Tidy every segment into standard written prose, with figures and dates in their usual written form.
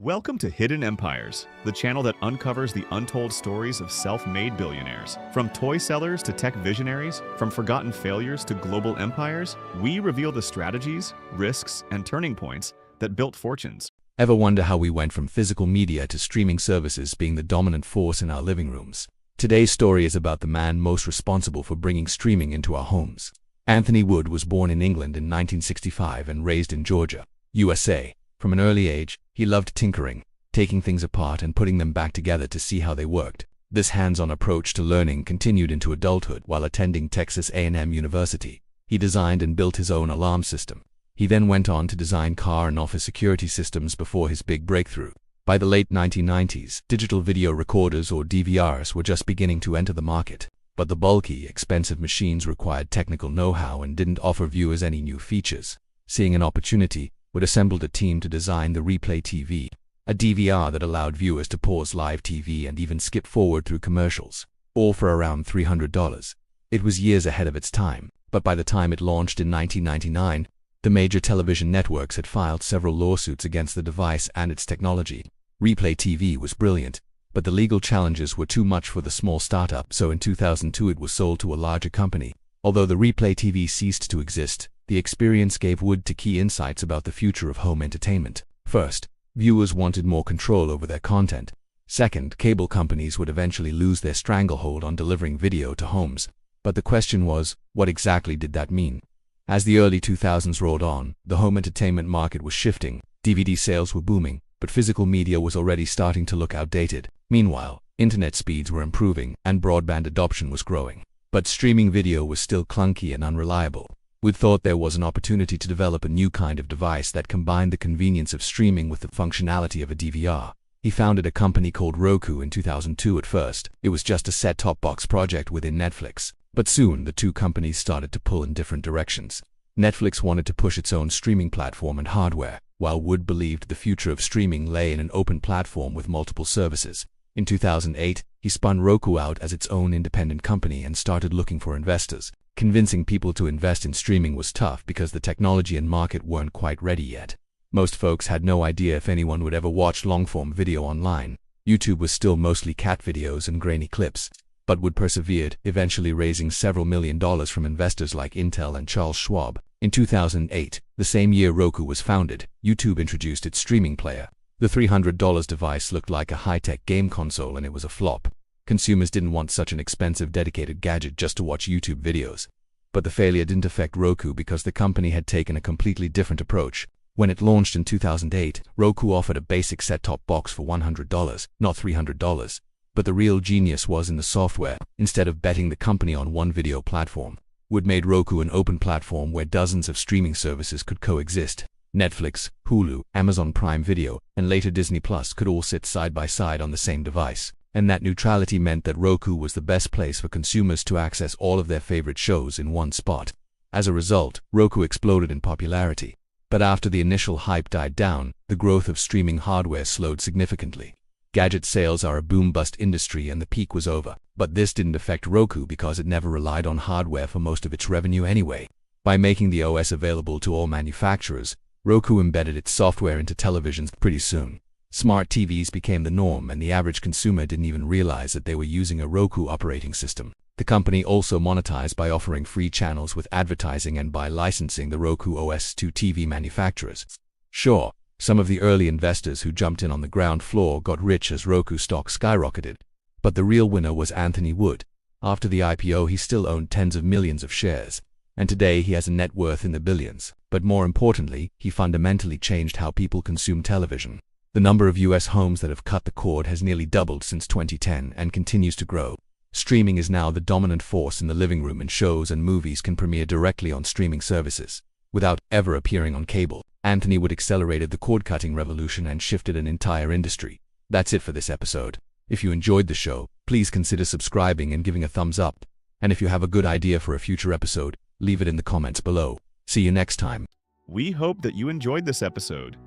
Welcome to Hidden Empires, the channel that uncovers the untold stories of self-made billionaires. From toy sellers to tech visionaries, from forgotten failures to global empires, we reveal the strategies, risks, and turning points that built fortunes. Ever wonder how we went from physical media to streaming services being the dominant force in our living rooms? Today's story is about the man most responsible for bringing streaming into our homes. Anthony Wood was born in England in 1965 and raised in Georgia, USA. From an early age, he loved tinkering, taking things apart and putting them back together to see how they worked. This hands-on approach to learning continued into adulthood while attending Texas A&M University. He designed and built his own alarm system. He then went on to design car and office security systems before his big breakthrough. By the late 1990s, digital video recorders or DVRs were just beginning to enter the market. But the bulky, expensive machines required technical know-how and didn't offer viewers any new features. Seeing an opportunity, Wood assembled a team to design the Replay TV, a DVR that allowed viewers to pause live TV and even skip forward through commercials, all for around $300. It was years ahead of its time, but by the time it launched in 1999, the major television networks had filed several lawsuits against the device and its technology. Replay TV was brilliant, but the legal challenges were too much for the small startup, so in 2002 it was sold to a larger company. Although the Replay TV ceased to exist, the experience gave Wood key insights about the future of home entertainment. First, viewers wanted more control over their content. Second, cable companies would eventually lose their stranglehold on delivering video to homes. But the question was, what exactly did that mean? As the early 2000s rolled on, the home entertainment market was shifting. DVD sales were booming, but physical media was already starting to look outdated. Meanwhile, internet speeds were improving and broadband adoption was growing. But streaming video was still clunky and unreliable. Wood thought there was an opportunity to develop a new kind of device that combined the convenience of streaming with the functionality of a DVR. He founded a company called Roku in 2002. At first, it was just a set-top box project within Netflix. But soon, the two companies started to pull in different directions. Netflix wanted to push its own streaming platform and hardware, while Wood believed the future of streaming lay in an open platform with multiple services. In 2008, he spun Roku out as its own independent company and started looking for investors. Convincing people to invest in streaming was tough because the technology and market weren't quite ready yet. Most folks had no idea if anyone would ever watch long-form video online. YouTube was still mostly cat videos and grainy clips. But Wood persevered, eventually raising several $1 million from investors like Intel and Charles Schwab. In 2008, the same year Roku was founded, YouTube introduced its streaming player. The $300 device looked like a high-tech game console and it was a flop. Consumers didn't want such an expensive dedicated gadget just to watch YouTube videos. But the failure didn't affect Roku because the company had taken a completely different approach. When it launched in 2008, Roku offered a basic set-top box for $100, not $300. But the real genius was in the software. Instead of betting the company on one video platform, Wood made Roku an open platform where dozens of streaming services could coexist. Netflix, Hulu, Amazon Prime Video, and later Disney Plus could all sit side by side on the same device. And that neutrality meant that Roku was the best place for consumers to access all of their favorite shows in one spot. As a result, Roku exploded in popularity. But after the initial hype died down, the growth of streaming hardware slowed significantly. Gadget sales are a boom-bust industry and the peak was over. But this didn't affect Roku because it never relied on hardware for most of its revenue anyway. By making the OS available to all manufacturers, Roku embedded its software into televisions pretty soon. Smart TVs became the norm and the average consumer didn't even realize that they were using a Roku operating system. The company also monetized by offering free channels with advertising and by licensing the Roku OS to TV manufacturers. Sure, some of the early investors who jumped in on the ground floor got rich as Roku stock skyrocketed. But the real winner was Anthony Wood. After the IPO, he still owned tens of millions of shares. And today he has a net worth in the billions. But more importantly, he fundamentally changed how people consume television. The number of US homes that have cut the cord has nearly doubled since 2010 and continues to grow. Streaming is now the dominant force in the living room and shows and movies can premiere directly on streaming services. Without ever appearing on cable, Anthony Wood accelerated the cord-cutting revolution and shifted an entire industry. That's it for this episode. If you enjoyed the show, please consider subscribing and giving a thumbs up. And if you have a good idea for a future episode, leave it in the comments below. See you next time. We hope that you enjoyed this episode.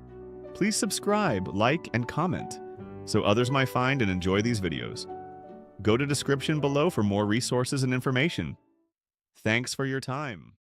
Please subscribe, like, and comment so others might find and enjoy these videos. Go to description below for more resources and information. Thanks for your time.